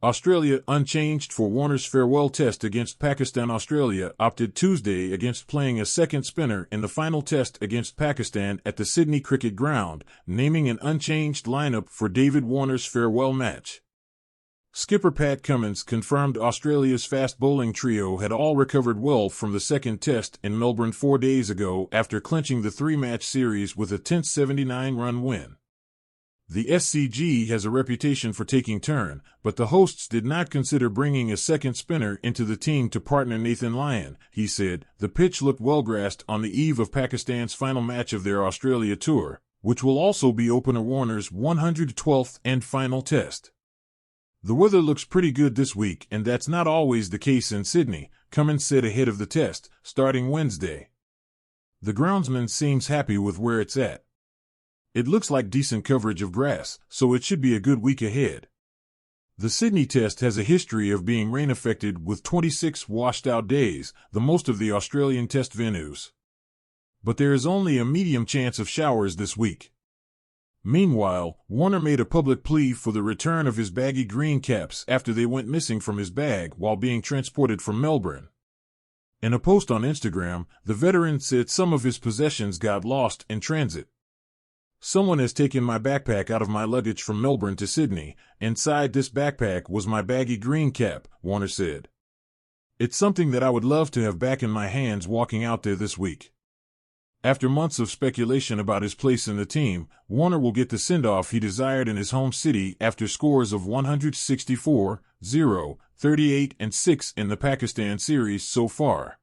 Australia, unchanged for Warner's farewell test against Pakistan. Australia opted Tuesday against playing a second spinner in the final test against Pakistan at the Sydney Cricket Ground, naming an unchanged lineup for David Warner's farewell match. Skipper Pat Cummins confirmed Australia's fast bowling trio had all recovered well from the second test in Melbourne 4 days ago after clinching the three-match series with a tense 79-run win. The SCG has a reputation for taking turn, but the hosts did not consider bringing a second spinner into the team to partner Nathan Lyon. He said, "The pitch looked well-grassed on the eve of Pakistan's final match of their Australia tour, which will also be opener Warner's 112th and final test. The weather looks pretty good this week, and that's not always the case in Sydney," Cummins said ahead of the test, starting Wednesday. "The groundsman seems happy with where it's at. It looks like decent coverage of grass, so it should be a good week ahead." The Sydney test has a history of being rain-affected with 26 washed-out days, the most of the Australian test venues. But there is only a medium chance of showers this week. Meanwhile, Warner made a public plea for the return of his baggy green caps after they went missing from his bag while being transported from Melbourne. In a post on Instagram, the veteran said some of his possessions got lost in transit. "Someone has taken my backpack out of my luggage from Melbourne to Sydney. Inside this backpack was my baggy green cap," Warner said. "It's something that I would love to have back in my hands walking out there this week." After months of speculation about his place in the team, Warner will get the send-off he desired in his home city after scores of 164, 0, 38 and 6 in the Pakistan series so far.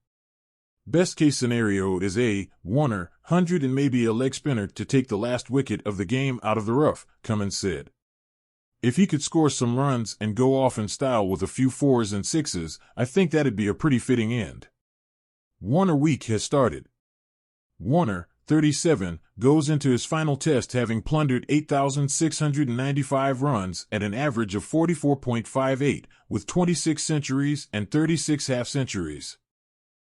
Best-case scenario is Warner, 100 and maybe a leg spinner to take the last wicket of the game out of the rough, Cummins said. "If he could score some runs and go off in style with a few 4s and 6s, I think that'd be a pretty fitting end." Warner week has started. Warner, 37, goes into his final test having plundered 8,695 runs at an average of 44.58, with 26 centuries and 36 half-centuries.